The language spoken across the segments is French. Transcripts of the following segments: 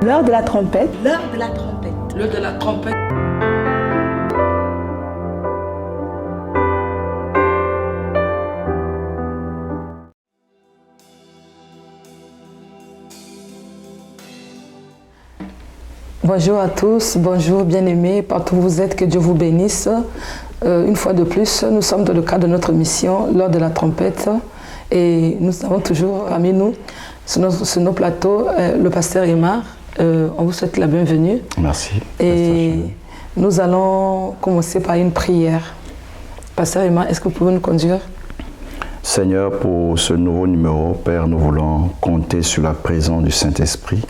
L'heure de la trompette. L'heure de la trompette. L'heure de la trompette. Bonjour à tous, bonjour bien-aimés, partout où vous êtes, que Dieu vous bénisse. Une fois de plus, nous sommes dans le cadre de notre mission, l'heure de la trompette, et nous avons toujours parmi nous, sur nos plateaux, le pasteur Aymar. On vous souhaite la bienvenue. Merci. Et nous allons commencer par une prière. Pasteur Aymar, est-ce que vous pouvez nous conduire? Seigneur, pour ce nouveau numéro, Père, nous voulons compter sur la présence du Saint-Esprit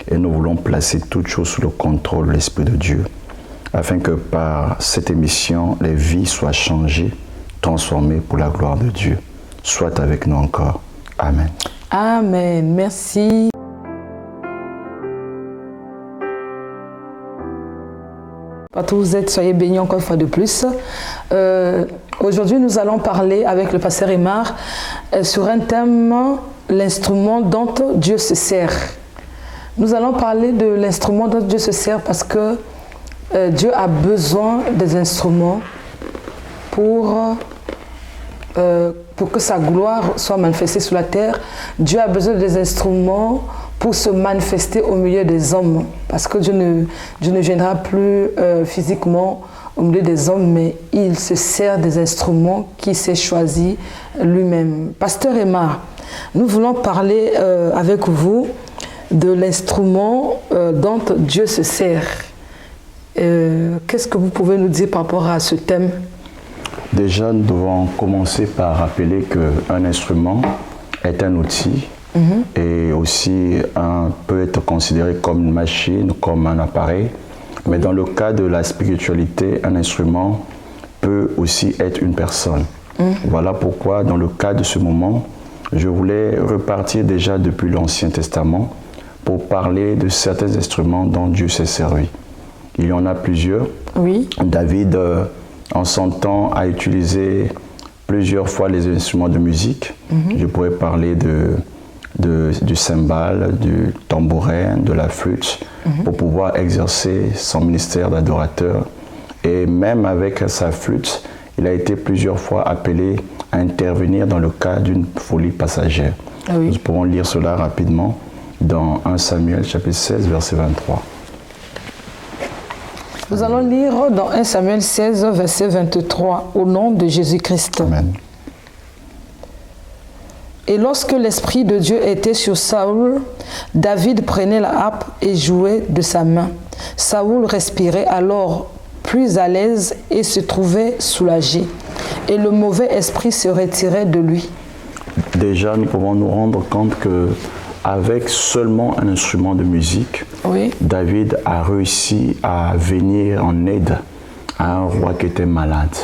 et nous voulons placer toutes choses sous le contrôle de l'Esprit de Dieu, afin que par cette émission, les vies soient changées, transformées pour la gloire de Dieu. Sois avec nous encore. Amen. Amen. Merci. Partout où vous êtes, soyez bénis encore une fois de plus. Aujourd'hui, nous allons parler avec le pasteur Aymar sur un thème, l'instrument dont Dieu se sert. Nous allons parler de l'instrument dont Dieu se sert parce que Dieu a besoin des instruments pour que sa gloire soit manifestée sur la terre. Dieu a besoin des instruments pour se manifester au milieu des hommes. Parce que Dieu ne viendra plus physiquement au milieu des hommes, mais il se sert des instruments qu'il s'est choisi lui-même. Pasteur Aymar, nous voulons parler avec vous de l'instrument dont Dieu se sert. Qu'est-ce que vous pouvez nous dire par rapport à ce thème? Déjà, nous devons commencer par rappeler qu'un instrument est un outil et aussi peut être considéré comme une machine, comme un appareil. Mais dans le cas de la spiritualité, un instrument peut aussi être une personne. Voilà pourquoi, dans le cas de ce moment, je voulais repartir déjà depuis l'Ancien Testament pour parler de certains instruments dont Dieu s'est servi. Il y en a plusieurs. Oui. David, en son temps, a utilisé plusieurs fois les instruments de musique. Je pourrais parler du cymbale, du tambourin, de la flûte, pour pouvoir exercer son ministère d'adorateur. Et même avec sa flûte, il a été plusieurs fois appelé à intervenir dans le cas d'une folie passagère. Ah oui. Nous pouvons lire cela rapidement dans 1 Samuel chapitre 16, verset 23. Nous allons lire dans 1 Samuel 16, verset 23, au nom de Jésus-Christ. Amen. Et lorsque l'Esprit de Dieu était sur Saoul, David prenait la harpe et jouait de sa main. Saoul respirait alors plus à l'aise et se trouvait soulagé. Et le mauvais esprit se retirait de lui. Déjà, nous pouvons nous rendre compte que avec seulement un instrument de musique, David a réussi à venir en aide à un roi qui était malade.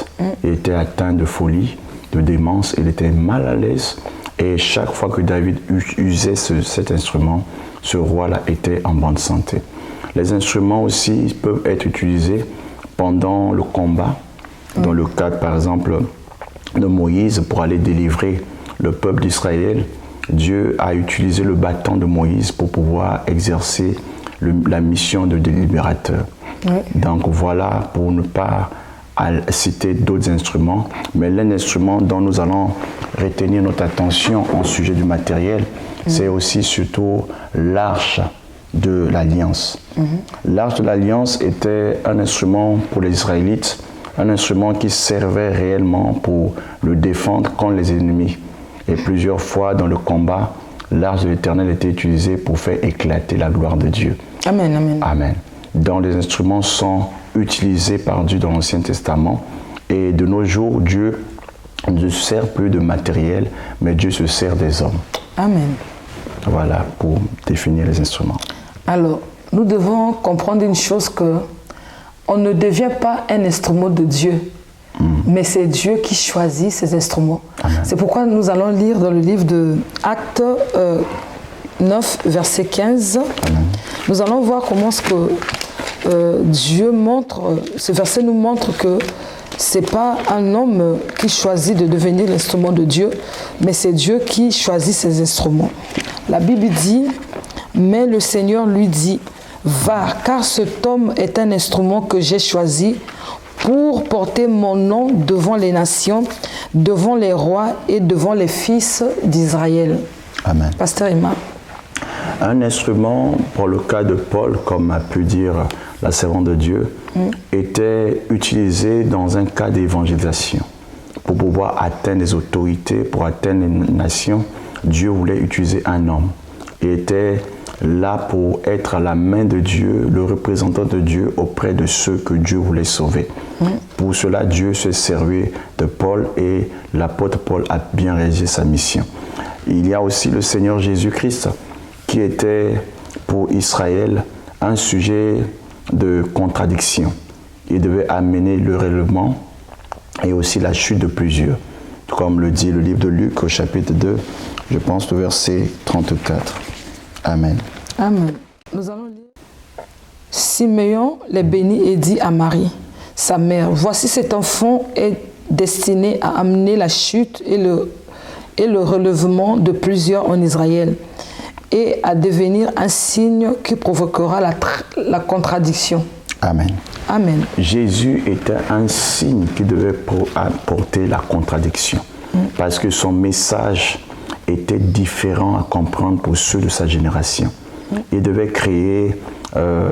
Il était atteint de folie, de démence, il était mal à l'aise. Et chaque fois que David usait cet instrument, ce roi-là était en bonne santé. Les instruments aussi peuvent être utilisés pendant le combat, dans le cadre par exemple de Moïse pour aller délivrer le peuple d'Israël. Dieu a utilisé le bâton de Moïse pour pouvoir exercer la mission de libérateur. Donc voilà, pour ne pas citer d'autres instruments, mais l'un instrument dont nous allons retenir notre attention en sujet du matériel, c'est aussi surtout l'arche de l'Alliance. L'arche de l'Alliance était un instrument pour les Israélites, un instrument qui servait réellement pour le défendre contre les ennemis. Et plusieurs fois dans le combat, l'arche de l'Éternel était utilisée pour faire éclater la gloire de Dieu. Amen, amen. Amen. Donc les instruments sont utilisés par Dieu dans l'Ancien Testament. Et de nos jours, Dieu ne se sert plus de matériel, mais Dieu se sert des hommes. Amen. Voilà pour définir les instruments. Alors, nous devons comprendre une chose on ne devient pas un instrument de Dieu. Mais c'est Dieu qui choisit ses instruments. C'est pourquoi nous allons lire dans le livre de Actes 9, verset 15. Nous allons voir comment ce que Dieu montre, ce verset nous montre que ce n'est pas un homme qui choisit de devenir l'instrument de Dieu, mais c'est Dieu qui choisit ses instruments. La Bible dit Mais le Seigneur lui dit, va, car cet homme est un instrument que j'ai choisi pour porter mon nom devant les nations, devant les rois et devant les fils d'Israël. Amen. Pasteur Emma. Un instrument, pour le cas de Paul, comme a pu dire la servante de Dieu, était utilisé dans un cas d'évangélisation. Pour pouvoir atteindre les autorités, pour atteindre les nations, Dieu voulait utiliser un homme. Il était là pour être la main de Dieu, le représentant de Dieu auprès de ceux que Dieu voulait sauver. Pour cela, Dieu se servait de Paul et l'apôtre Paul a bien réalisé sa mission. Il y a aussi le Seigneur Jésus-Christ qui était pour Israël un sujet de contradiction. Il devait amener le relèvement et aussi la chute de plusieurs. Comme le dit le livre de Luc au chapitre 2, je pense le verset 34. Amen. Amen. Nous allons lire. Simeon les bénit et dit à Marie, sa mère, voici cet enfant est destiné à amener la chute et le relèvement de plusieurs en Israël et à devenir un signe qui provoquera la contradiction. Amen. Amen. Jésus était un signe qui devait apporter la contradiction parce que son message était différent à comprendre pour ceux de sa génération. Il devait créer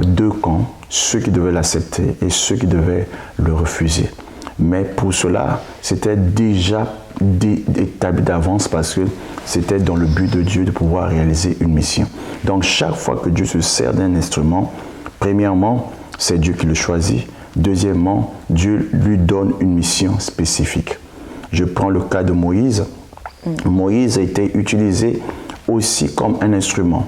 deux camps, ceux qui devaient l'accepter et ceux qui devaient le refuser. Mais pour cela, c'était déjà établi d'avance parce que c'était dans le but de Dieu de pouvoir réaliser une mission. Donc chaque fois que Dieu se sert d'un instrument, premièrement, c'est Dieu qui le choisit. Deuxièmement, Dieu lui donne une mission spécifique. Je prends le cas de Moïse. Moïse a été utilisé aussi comme un instrument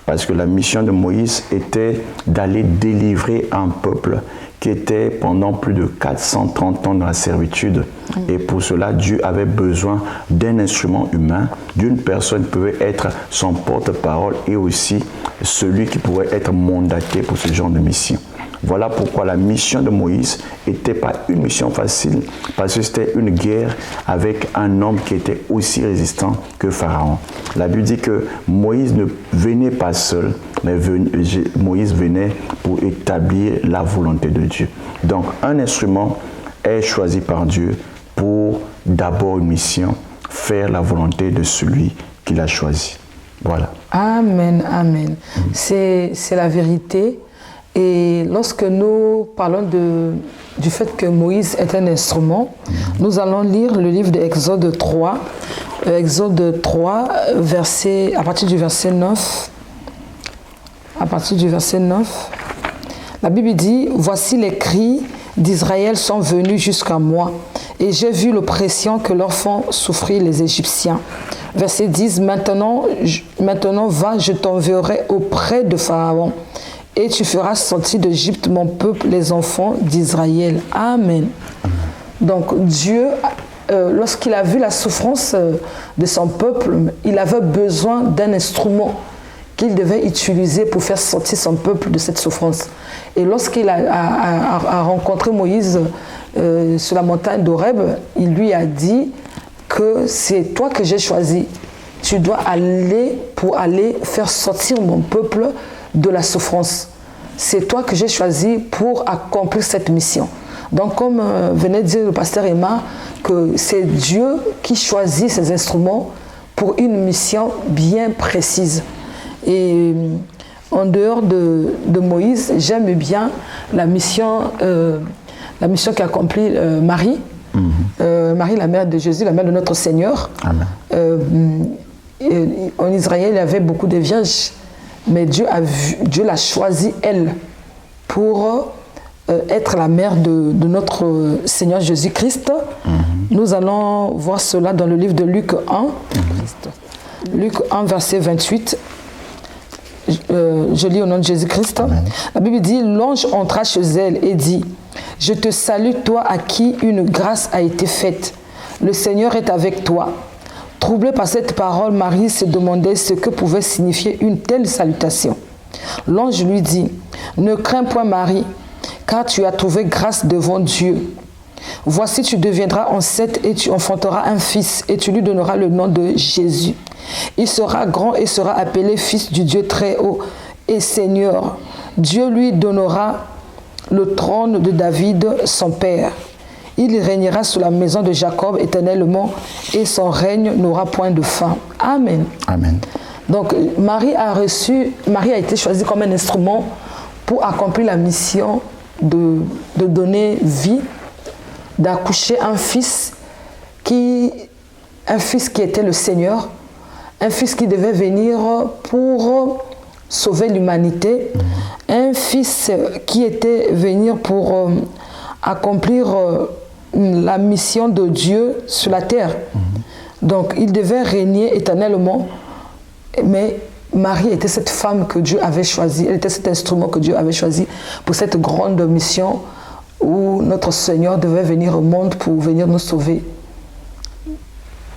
parce que la mission de Moïse était d'aller délivrer un peuple qui était pendant plus de 430 ans dans la servitude. Et pour cela, Dieu avait besoin d'un instrument humain, d'une personne qui pouvait être son porte-parole et aussi celui qui pouvait être mandaté pour ce genre de mission. Voilà pourquoi la mission de Moïse n'était pas une mission facile, parce que c'était une guerre avec un homme qui était aussi résistant que Pharaon. La Bible dit que Moïse ne venait pas seul, mais Moïse venait pour établir la volonté de Dieu. Donc un instrument est choisi par Dieu pour d'abord une mission, faire la volonté de celui qu'il a choisi. Voilà. Amen, amen. C'est la vérité. Et lorsque nous parlons du fait que Moïse est un instrument, nous allons lire le livre d'Exode 3, Exode 3, à partir du verset 9. À partir du verset 9, la Bible dit, « Voici les cris d'Israël sont venus jusqu'à moi, et j'ai vu l'oppression que leur font souffrir les Égyptiens. » Verset 10, « Maintenant va, je t'enverrai auprès de Pharaon. Et tu feras sortir d'Égypte mon peuple, les enfants d'Israël. » Amen. Donc Dieu, lorsqu'il a vu la souffrance de son peuple, il avait besoin d'un instrument qu'il devait utiliser pour faire sortir son peuple de cette souffrance. Et lorsqu'il a rencontré Moïse sur la montagne d'Horeb, il lui a dit que c'est toi que j'ai choisi. Tu dois aller pour aller faire sortir mon peuple de la souffrance. C'est toi que j'ai choisi pour accomplir cette mission. Donc, comme venait de dire le pasteur Emma, que c'est Dieu qui choisit ces instruments pour une mission bien précise. Et en dehors de Moïse, j'aime bien la mission qu'accomplit Marie. Marie, la mère de Jésus, la mère de notre Seigneur. En Israël, il y avait beaucoup de vierges. Mais Dieu l'a choisie, elle, pour être la mère de notre Seigneur Jésus-Christ. Nous allons voir cela dans le livre de Luc 1. Luc 1, verset 28. Je lis au nom de Jésus-Christ. Amen. La Bible dit, l'ange entra chez elle et dit, « Je te salue, toi à qui une grâce a été faite. Le Seigneur est avec toi. » Troublée par cette parole, Marie se demandait ce que pouvait signifier une telle salutation. L'ange lui dit, « Ne crains point Marie, car tu as trouvé grâce devant Dieu. Voici, tu deviendras enceinte et tu enfanteras un fils, et tu lui donneras le nom de Jésus. Il sera grand et sera appelé fils du Dieu très haut et Seigneur. Dieu lui donnera le trône de David, son père. Il régnera sur la maison de Jacob éternellement, et son règne n'aura point de fin. Amen. Amen. Donc, Marie a été choisie comme un instrument pour accomplir la mission de donner vie, d'accoucher un fils qui était le Seigneur, un fils qui devait venir pour sauver l'humanité, un fils qui était venir pour accomplir la mission de Dieu sur la terre. Donc, il devait régner éternellement, mais Marie était cette femme que Dieu avait choisie, elle était cet instrument que Dieu avait choisi pour cette grande mission où notre Seigneur devait venir au monde pour venir nous sauver.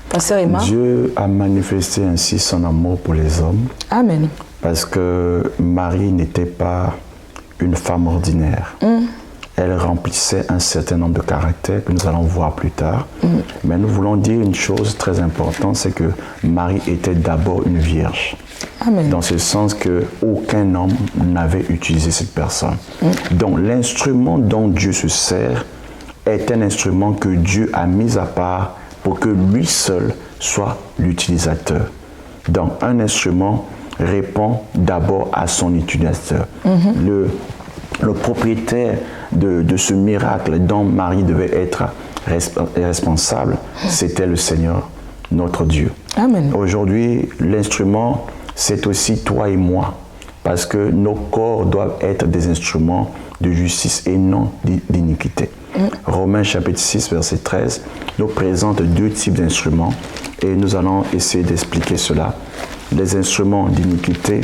Pasteur Emma? Dieu a manifesté ainsi son amour pour les hommes. Amen. Parce que Marie n'était pas une femme ordinaire. Elle remplissait un certain nombre de caractères que nous allons voir plus tard. Mais nous voulons dire une chose très importante, c'est que Marie était d'abord une vierge. Amen. Dans ce sens qu'aucun homme n'avait utilisé cette personne. Donc l'instrument dont Dieu se sert est un instrument que Dieu a mis à part pour que lui seul soit l'utilisateur. Donc un instrument répond d'abord à son utilisateur. Le propriétaire de ce miracle dont Marie devait être responsable, c'était le Seigneur, notre Dieu. Amen. Aujourd'hui, l'instrument, c'est aussi toi et moi, parce que nos corps doivent être des instruments de justice et non d'iniquité. Romains chapitre 6, verset 13, nous présente deux types d'instruments et nous allons essayer d'expliquer cela. Les instruments d'iniquité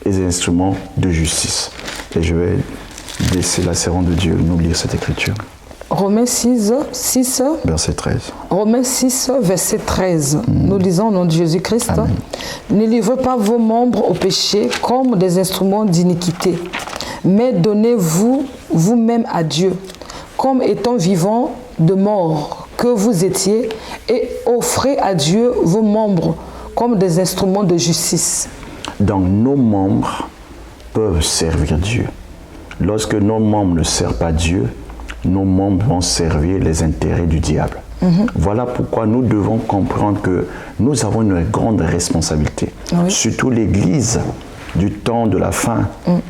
et les instruments de justice. Et je vais laisser la servante de Dieu nous lire cette écriture. Romains 6, verset 13. Romains 6, verset 13. Nous lisons au nom de Jésus-Christ. Ne livrez pas vos membres au péché comme des instruments d'iniquité, mais donnez-vous vous-même à Dieu, comme étant vivants de mort que vous étiez, et offrez à Dieu vos membres comme des instruments de justice. Donc nos membres peuvent servir Dieu. Lorsque nos membres ne servent pas Dieu, nos membres vont servir les intérêts du diable. Voilà pourquoi nous devons comprendre que nous avons une grande responsabilité. Surtout l'Église du temps de la fin,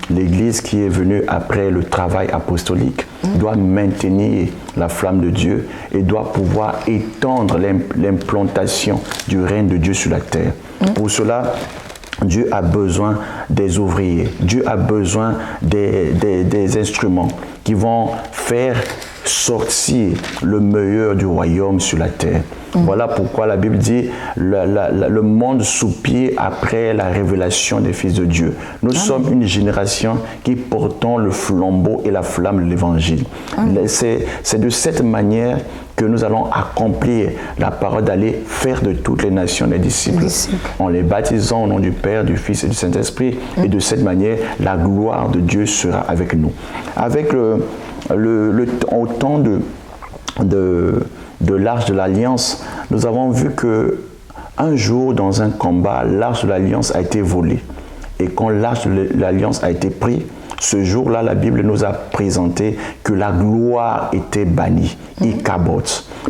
l'Église qui est venue après le travail apostolique, doit maintenir la flamme de Dieu et doit pouvoir étendre l'implantation du règne de Dieu sur la terre. Pour cela, Dieu a besoin des ouvriers, Dieu a besoin des instruments qui vont faire sortir le meilleur du royaume sur la terre. Voilà pourquoi la Bible dit le monde soupire après la révélation des fils de Dieu. Nous sommes une génération qui portons le flambeau et la flamme de l'évangile. C'est de cette manière que nous allons accomplir la parole d'aller faire de toutes les nations des disciples. En les baptisant au nom du Père, du Fils et du Saint-Esprit. Et de cette manière, la gloire de Dieu sera avec nous. Avec au temps de l'Arche de l'Alliance, nous avons vu que un jour, dans un combat, l'Arche de l'Alliance a été volée. Et quand l'Arche de l'Alliance a été prise, ce jour-là, la Bible nous a présenté que la gloire était bannie, Ikabot,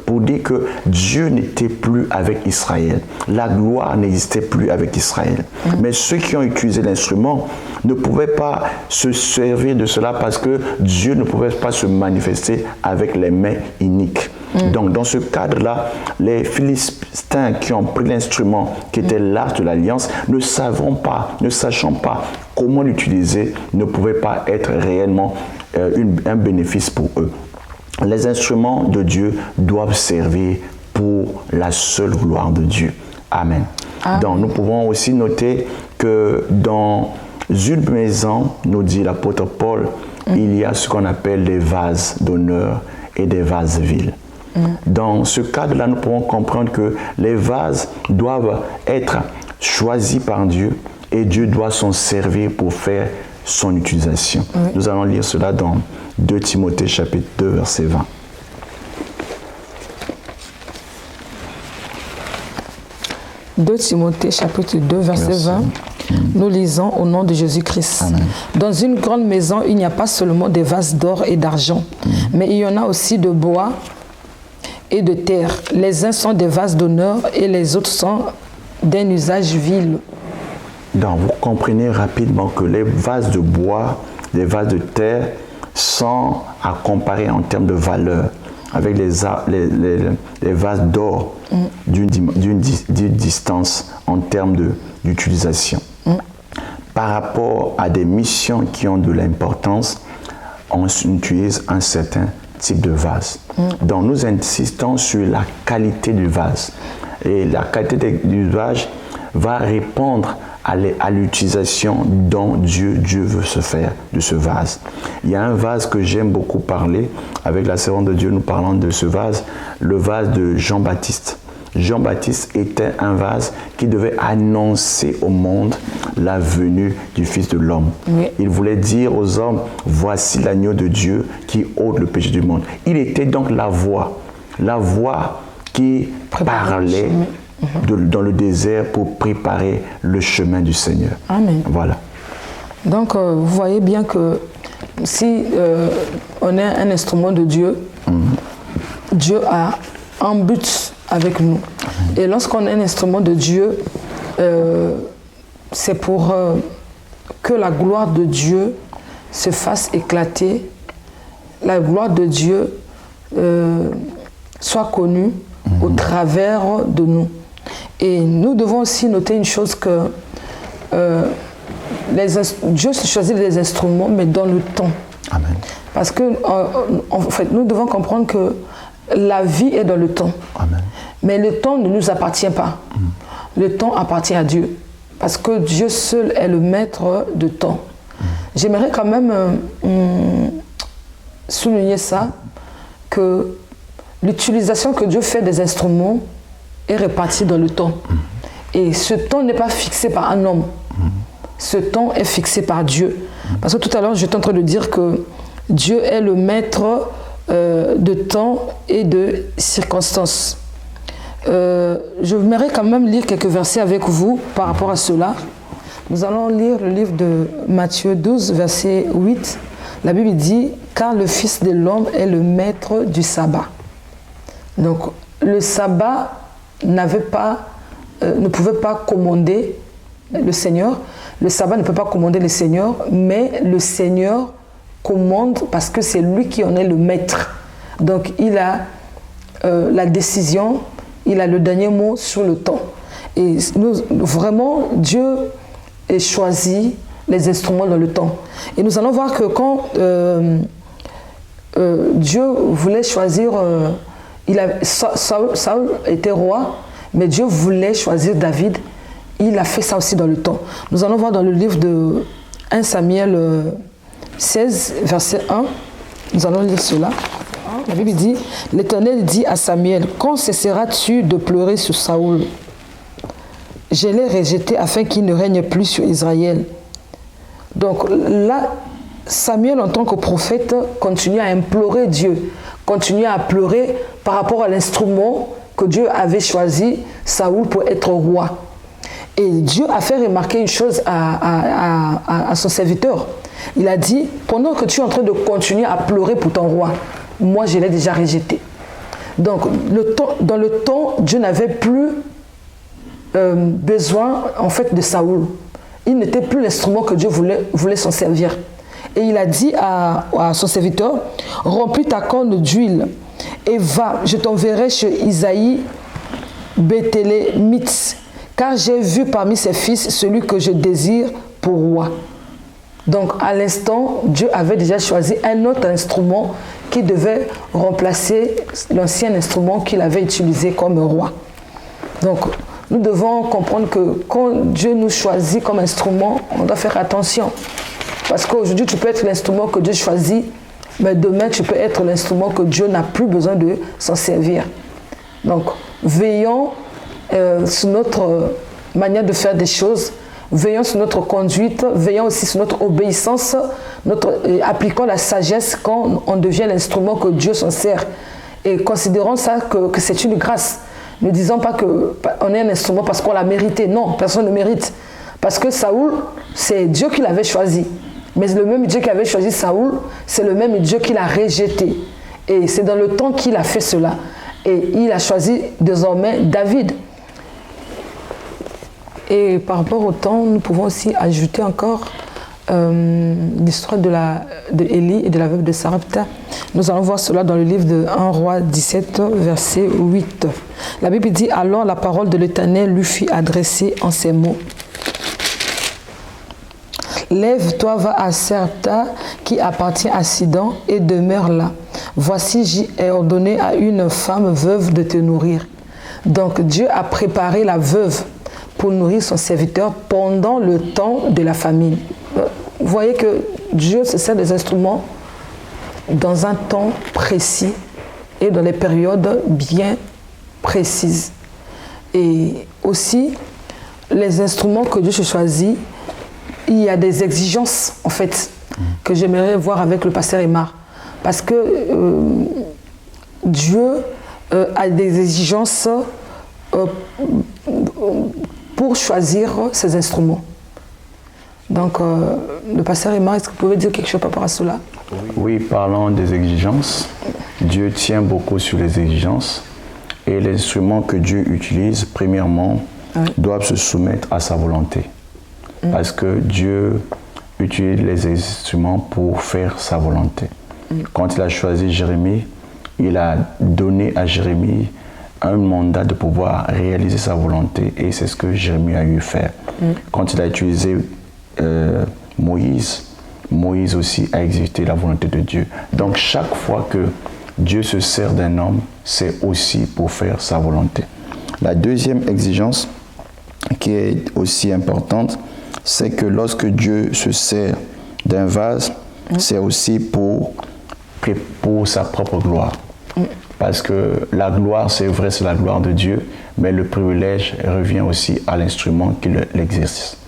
pour dire que Dieu n'était plus avec Israël. La gloire n'existait plus avec Israël. Mais ceux qui ont utilisé l'instrument ne pouvaient pas se servir de cela parce que Dieu ne pouvait pas se manifester avec les mains iniques. Donc, dans ce cadre-là, les Philistins qui ont pris l'instrument qui était l'Arche de l'Alliance, ne sachant pas comment l'utiliser, ne pouvaient pas être réellement un bénéfice pour eux. Les instruments de Dieu doivent servir pour la seule gloire de Dieu. Amen. Donc, nous pouvons aussi noter que dans une maison, nous dit l'apôtre Paul, il y a ce qu'on appelle des vases d'honneur et des vases vils. Dans ce cadre-là, nous pouvons comprendre que les vases doivent être choisis par Dieu et Dieu doit s'en servir pour faire son utilisation. Nous allons lire cela dans 2 Timothée chapitre 2, verset 20. 2 Timothée chapitre 2 verset 20, nous lisons au nom de Jésus-Christ. Dans une grande maison, il n'y a pas seulement des vases d'or et d'argent, mais il y en a aussi de bois et de terre. Les uns sont des vases d'honneur et les autres sont d'un usage vil. Donc vous comprenez rapidement que les vases de bois, les vases de terre sont à comparer en termes de valeur avec les vases d'or d'une distance en termes d'utilisation. Par rapport à des missions qui ont de l'importance, on utilise un certain type de vase. Donc nous insistons sur la qualité du vase. Et la qualité du vase va répondre à l'utilisation dont Dieu veut se faire de ce vase. Il y a un vase que j'aime beaucoup parler, avec la servante de Dieu, nous parlons de ce vase, le vase de Jean-Baptiste. Jean-Baptiste était un vase qui devait annoncer au monde la venue du Fils de l'homme. Oui. Il voulait dire aux hommes, voici l'agneau de Dieu qui ôte le péché du monde. Il était donc la voix qui parlait dans le désert pour préparer le chemin du Seigneur. Amen. Voilà. Donc, vous voyez bien que si on est un instrument de Dieu, Dieu a un but avec nous. Et lorsqu'on est un instrument de Dieu, c'est pour que la gloire de Dieu se fasse éclater, la gloire de Dieu soit connue au travers de nous. Et nous devons aussi noter une chose que Dieu choisit les instruments, mais dans le temps. Amen. Parce que, en fait, nous devons comprendre que la vie est dans le temps. Amen. Mais le temps ne nous appartient pas. Le temps appartient à Dieu. Parce que Dieu seul est le maître de temps. J'aimerais quand même souligner ça, que l'utilisation que Dieu fait des instruments est répartie dans le temps. Et ce temps n'est pas fixé par un homme. Ce temps est fixé par Dieu. Parce que tout à l'heure, j'étais en train de dire que Dieu est le maître de temps et de circonstances. Je voudrais quand même lire quelques versets avec vous par rapport à cela. Nous allons lire le livre de Matthieu 12, verset 8. La Bible dit « Car le Fils de l'homme est le maître du sabbat ». Donc, le sabbat ne pouvait pas commander le Seigneur. Le sabbat ne peut pas commander le Seigneur, mais le Seigneur commande parce que c'est lui qui en est le maître. Donc, il a la décision, il a le dernier mot sur le temps. Et vraiment, Dieu a choisi les instruments dans le temps. Et nous allons voir que quand Dieu voulait choisir, Saül était roi, mais Dieu voulait choisir David. Il a fait ça aussi dans le temps. Nous allons voir dans le livre de 1 Samuel 16, verset 1. Nous allons lire cela. La Bible dit, l'Éternel dit à Samuel, quand cesseras-tu de pleurer sur Saül? Je l'ai rejeté afin qu'il ne règne plus sur Israël. Donc là, Samuel, en tant que prophète, continue à implorer Dieu, continue à pleurer par rapport à l'instrument que Dieu avait choisi, Saül, pour être roi. Et Dieu a fait remarquer une chose à son serviteur. Il a dit, pendant que tu es en train de continuer à pleurer pour ton roi, moi je l'ai déjà rejeté. Donc dans le temps, Dieu n'avait plus besoin en fait de Saül. Il n'était plus l'instrument que Dieu voulait s'en servir. Et il a dit à son serviteur, remplis ta corne d'huile et va, je t'enverrai chez Isaïe Béthélémite, car j'ai vu parmi ses fils celui que je désire pour roi. Donc à l'instant, Dieu avait déjà choisi un autre instrument qui devait remplacer l'ancien instrument qu'il avait utilisé comme roi. Donc nous devons comprendre que quand Dieu nous choisit comme instrument, on doit faire attention. Parce qu'aujourd'hui, tu peux être l'instrument que Dieu choisit, mais demain, tu peux être l'instrument que Dieu n'a plus besoin de s'en servir. Donc, veillons sur notre manière de faire des choses, veillons sur notre conduite, veillons aussi sur notre obéissance, appliquons la sagesse quand on devient l'instrument que Dieu s'en sert. Et considérons ça que c'est une grâce. Ne disons pas qu'on est un instrument parce qu'on l'a mérité. Non, personne ne mérite. Parce que Saoul, c'est Dieu qui l'avait choisi. Mais le même Dieu qui avait choisi Saoul, c'est le même Dieu qui l'a rejeté. Et c'est dans le temps qu'il a fait cela. Et il a choisi désormais David. Et par rapport au temps, nous pouvons aussi ajouter encore l'histoire de Élie et de la veuve de Sarepta. Nous allons voir cela dans le livre de 1 Roi 17, verset 8. La Bible dit « Alors la parole de l'Éternel lui fut adressée en ces mots. Lève-toi, va à Sarepta qui appartient à Sidon et demeure là. Voici, j'ai ordonné à une femme veuve de te nourrir. » Donc Dieu a préparé la veuve pour nourrir son serviteur pendant le temps de la famine. Vous voyez que Dieu se sert des instruments dans un temps précis et dans les périodes bien précises. Et aussi, les instruments que Dieu se choisit, il y a des exigences, en fait, que j'aimerais voir avec le pasteur Aymar. Parce que Dieu a des exigences pour choisir ses instruments. Donc, le pasteur Aymar, est-ce que vous pouvez dire quelque chose par rapport à cela? Oui, parlant des exigences, Dieu tient beaucoup sur les exigences et les instruments que Dieu utilise, premièrement, doivent se soumettre à sa volonté. Parce que Dieu utilise les instruments pour faire sa volonté. Quand il a choisi Jérémie, il a donné à Jérémie un mandat de pouvoir réaliser sa volonté et c'est ce que Jérémie a eu à faire. Quand il a utilisé Moïse aussi a exécuté la volonté de Dieu. Donc chaque fois que Dieu se sert d'un homme, c'est aussi pour faire sa volonté. La deuxième exigence qui est aussi importante, c'est que lorsque Dieu se sert d'un vase, c'est aussi pour sa propre gloire. Parce que la gloire, c'est vrai, c'est la gloire de Dieu, mais le privilège revient aussi à l'instrument qui l'exerce.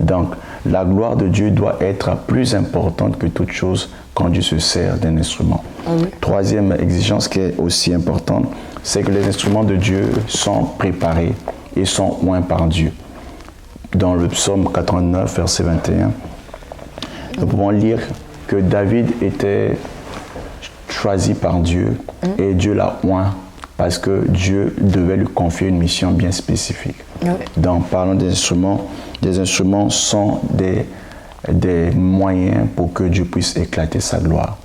Donc, la gloire de Dieu doit être plus importante que toute chose quand Dieu se sert d'un instrument. Troisième exigence qui est aussi importante, c'est que les instruments de Dieu sont préparés et sont oints par Dieu. Dans le psaume 89, verset 21, nous pouvons lire que David était choisi par Dieu et Dieu l'a oint parce que Dieu devait lui confier une mission bien spécifique. Donc, parlons des instruments sont des moyens pour que Dieu puisse éclater sa gloire.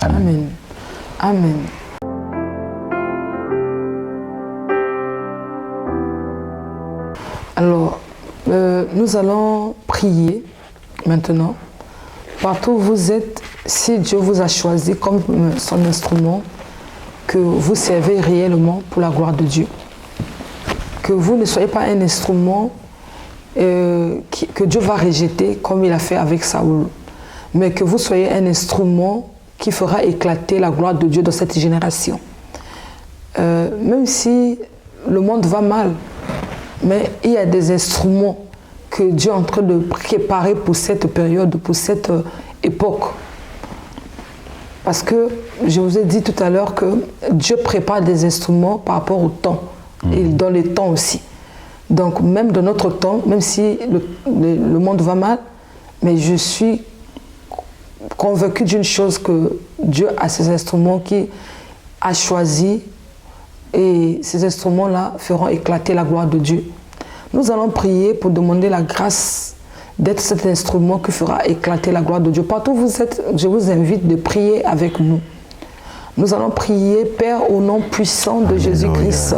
Amen. Amen. Alors, nous allons prier maintenant. Partout où vous êtes, si Dieu vous a choisi comme son instrument, que vous servez réellement pour la gloire de Dieu. Que vous ne soyez pas un instrument que Dieu va rejeter comme il a fait avec Saoul, mais que vous soyez un instrument qui fera éclater la gloire de Dieu dans cette génération. Même si le monde va mal, mais il y a des instruments que Dieu est en train de préparer pour cette période, pour cette époque. Parce que je vous ai dit tout à l'heure que Dieu prépare des instruments par rapport au temps, et dans les temps aussi. Donc même dans notre temps, même si le monde va mal, mais je suis convaincu d'une chose, que Dieu a ces instruments qu'il a choisis et ces instruments-là feront éclater la gloire de Dieu. Nous allons prier pour demander la grâce d'être cet instrument qui fera éclater la gloire de Dieu. Partout où vous êtes, je vous invite de prier avec nous. Nous allons prier, Père, au nom puissant de Jésus-Christ.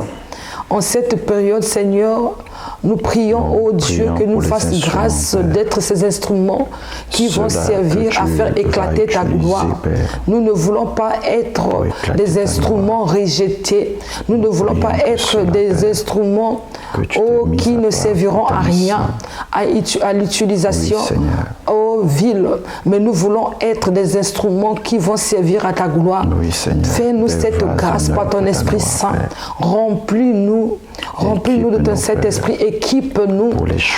En cette période, Seigneur, nous prions, ô Dieu, que nous fasses grâce d'être ces instruments qui vont servir à faire éclater ta gloire. Nous ne voulons pas être des instruments rejetés. Nous ne voulons pas être des instruments qui ne serviront à rien, à l'utilisation vile. Mais nous voulons être des instruments qui vont servir à ta gloire. Fais-nous cette grâce par ton Esprit Saint. Remplis-nous Remplis-nous de ton Saint-Esprit, équipe-nous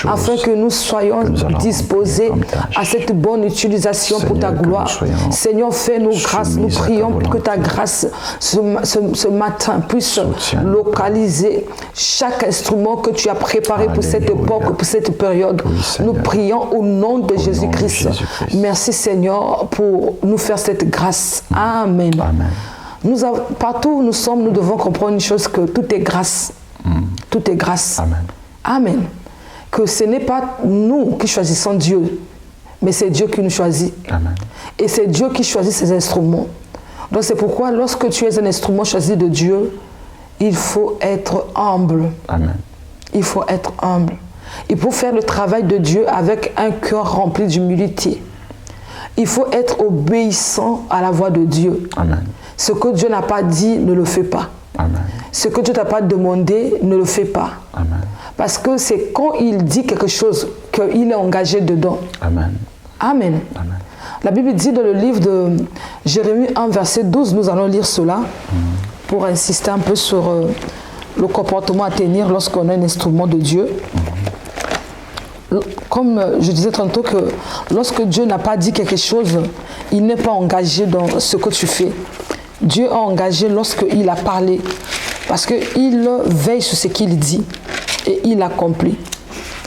afin que nous soyons disposés à cette bonne utilisation pour ta gloire. Seigneur, fais-nous grâce. Nous prions pour que ta grâce ce matin puisse localiser chaque instrument que tu as préparé pour cette époque, pour cette période. Nous prions au nom de Jésus-Christ. Merci Seigneur pour nous faire cette grâce. Amen. Partout où nous sommes, nous devons comprendre une chose, que tout est grâce. Tout est grâce. Amen. Que ce n'est pas nous qui choisissons Dieu, mais c'est Dieu qui nous choisit. Amen. Et c'est Dieu qui choisit ses instruments. Donc c'est pourquoi lorsque tu es un instrument choisi de Dieu, il faut être humble. Amen. Il faut être humble. Il faut faire le travail de Dieu avec un cœur rempli d'humilité. Il faut être obéissant à la voix de Dieu. Amen. Ce que Dieu n'a pas dit, ne le fais pas. Amen. Ce que Dieu t'a pas demandé, ne le fais pas. Amen. Parce que c'est quand il dit quelque chose qu'il est engagé dedans. Amen. Amen. Amen. La Bible dit dans le livre de Jérémie 1, verset 12, nous allons lire cela pour insister un peu sur le comportement à tenir lorsqu'on a un instrument de Dieu. Comme je disais tantôt que lorsque Dieu n'a pas dit quelque chose, il n'est pas engagé dans ce que tu fais. Dieu est engagé lorsqu'il a parlé, parce qu'il veille sur ce qu'il dit et il accomplit.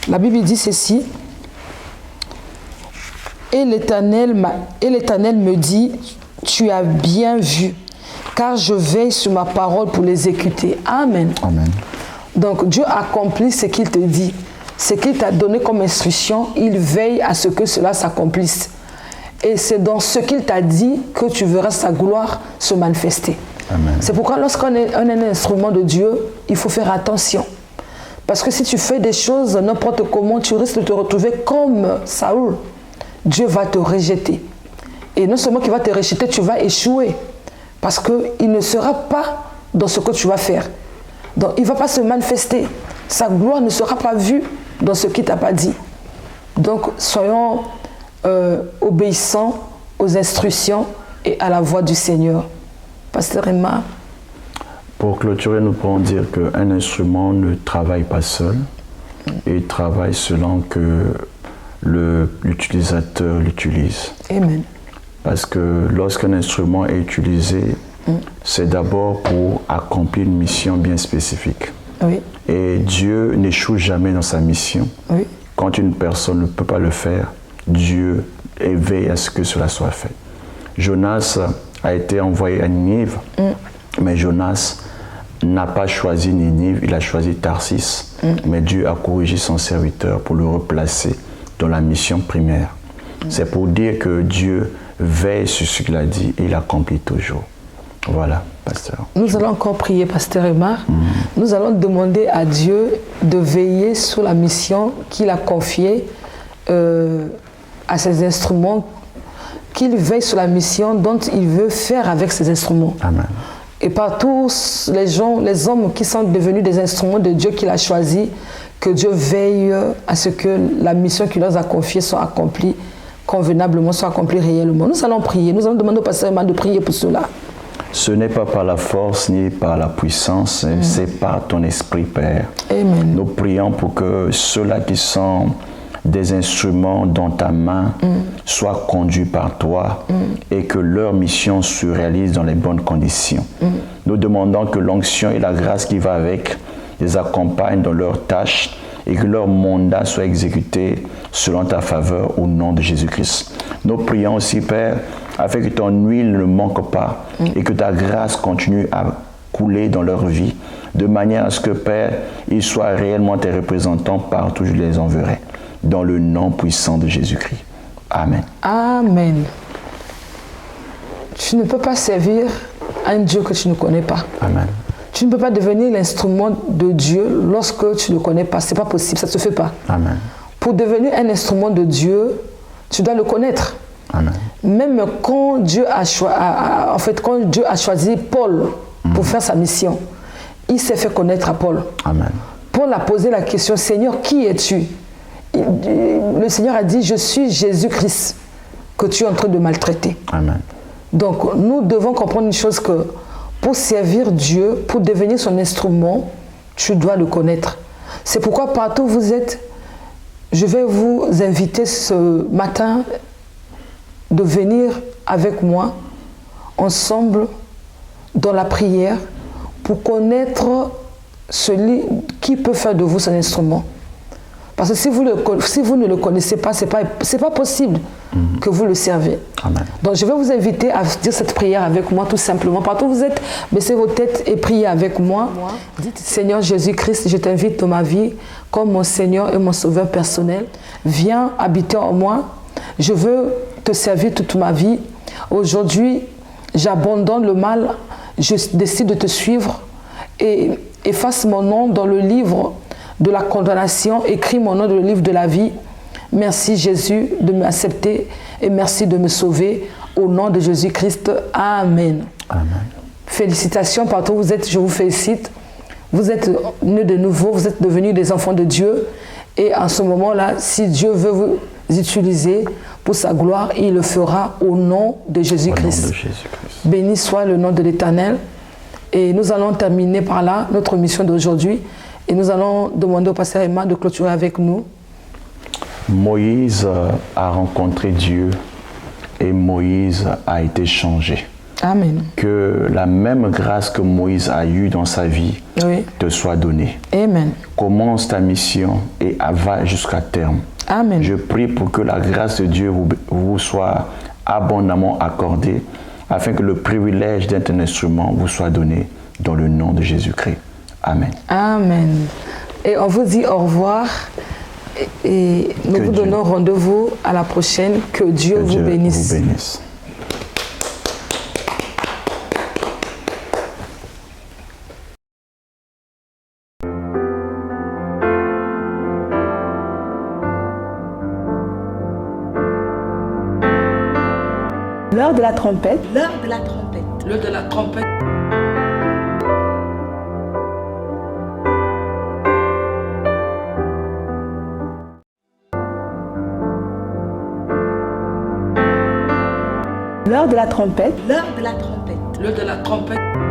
La Bible dit ceci: et l'Éternel me dit, tu as bien vu, car je veille sur ma parole pour l'exécuter. Amen. Amen. Donc Dieu accomplit ce qu'il te dit. Ce qu'il t'a donné comme instruction, il veille à ce que cela s'accomplisse. Et c'est dans ce qu'il t'a dit que tu verras sa gloire se manifester. Amen. C'est pourquoi lorsqu'on est un instrument de Dieu, il faut faire attention. Parce que si tu fais des choses n'importe comment, tu risques de te retrouver comme Saül. Dieu va te rejeter. Et non seulement qu'il va te rejeter, tu vas échouer. Parce qu'il ne sera pas dans ce que tu vas faire. Donc il ne va pas se manifester. Sa gloire ne sera pas vue dans ce qu'il ne t'a pas dit. Donc soyons obéissants aux instructions et à la voix du Seigneur. Pasteur Emma. Pour clôturer, nous pouvons dire qu'un instrument ne travaille pas seul. Il travaille selon que l'utilisateur l'utilise. Amen. Parce que lorsqu'un instrument est utilisé, c'est d'abord pour accomplir une mission bien spécifique. Oui. Et Dieu n'échoue jamais dans sa mission. Oui. Quand une personne ne peut pas le faire, Dieu veille à ce que cela soit fait. Jonas a été envoyé à Ninive, mais Jonas n'a pas choisi Ninive, il a choisi Tarsis. Mais Dieu a corrigé son serviteur pour le replacer dans la mission primaire. C'est pour dire que Dieu veille sur ce qu'il a dit et il accomplit toujours. Voilà, pasteur. Nous allons encore prier, pasteur Emma. Nous allons demander à Dieu de veiller sur la mission qu'il a confiée à ses instruments, qu'il veille sur la mission dont il veut faire avec ses instruments. Amen. Et par tous les hommes qui sont devenus des instruments de Dieu qu'il a choisis, que Dieu veille à ce que la mission qu'il leur a confiée soit accomplie convenablement, soit accomplie réellement. Nous allons prier, nous allons demander au pasteur Emma de prier pour cela. Ce n'est pas par la force ni par la puissance, c'est par ton esprit, Père. Amen. Nous prions pour que ceux-là qui sont des instruments dans ta main soient conduits par toi et que leur mission se réalise dans les bonnes conditions. Nous demandons que l'onction et la grâce qui va avec les accompagnent dans leurs tâches et que leur mandat soit exécuté selon ta faveur au nom de Jésus-Christ. Nous prions aussi, Père, afin que ton huile ne manque pas et que ta grâce continue à couler dans leur vie, de manière à ce que, Père, ils soient réellement tes représentants partout où je les enverrai, dans le nom puissant de Jésus-Christ. Amen. Amen. Tu ne peux pas servir un Dieu que tu ne connais pas. Amen. Tu ne peux pas devenir l'instrument de Dieu lorsque tu ne le connais pas. Ce n'est pas possible, ça ne se fait pas. Amen. Pour devenir un instrument de Dieu, tu dois le connaître. Amen. Même quand Dieu a choisi Paul pour faire sa mission, il s'est fait connaître à Paul. Amen. Paul a posé la question, Seigneur, qui es-tu? Le Seigneur a dit, je suis Jésus-Christ que tu es en train de maltraiter. Amen. Donc nous devons comprendre une chose, que pour servir Dieu, pour devenir son instrument, tu dois le connaître. C'est pourquoi partout où vous êtes, je vais vous inviter ce matin de venir avec moi, ensemble, dans la prière, pour connaître celui qui peut faire de vous son instrument. Parce que si vous ne le connaissez pas, ce n'est pas possible que vous le servez. Amen. Donc je vais vous inviter à dire cette prière avec moi tout simplement. Partout où vous êtes, baissez vos têtes et priez avec moi. Dites, Seigneur Jésus-Christ, je t'invite dans ma vie comme mon Seigneur et mon Sauveur personnel. Viens habiter en moi. Je veux te servir toute ma vie. Aujourd'hui, j'abandonne le mal. Je décide de te suivre et efface mon nom dans le livre de la condamnation, écris mon nom dans le livre de la vie. Merci Jésus de m'accepter et merci de me sauver. Au nom de Jésus-Christ, Amen. Amen. Félicitations partout où vous êtes, je vous félicite. Vous êtes nés de nouveau, vous êtes devenus des enfants de Dieu. Et en ce moment-là, si Dieu veut vous utiliser pour sa gloire, il le fera au nom de Jésus-Christ. Béni soit le nom de l'Éternel. Et nous allons terminer par là notre mission d'aujourd'hui. Et nous allons demander au pasteur Emma de clôturer avec nous. Moïse a rencontré Dieu et Moïse a été changé. Amen. Que la même grâce que Moïse a eue dans sa vie te soit donnée. Amen. Commence ta mission et va jusqu'à terme. Amen. Je prie pour que la grâce de Dieu vous soit abondamment accordée afin que le privilège d'être un instrument vous soit donné dans le nom de Jésus-Christ. Amen. Amen. Et on vous dit au revoir et nous vous donnons rendez-vous à la prochaine. Que Dieu vous bénisse. L'heure de la trompette. L'heure de la trompette. L'heure de la trompette. L'heure de la trompette. L'heure de la trompette. L'heure de la trompette.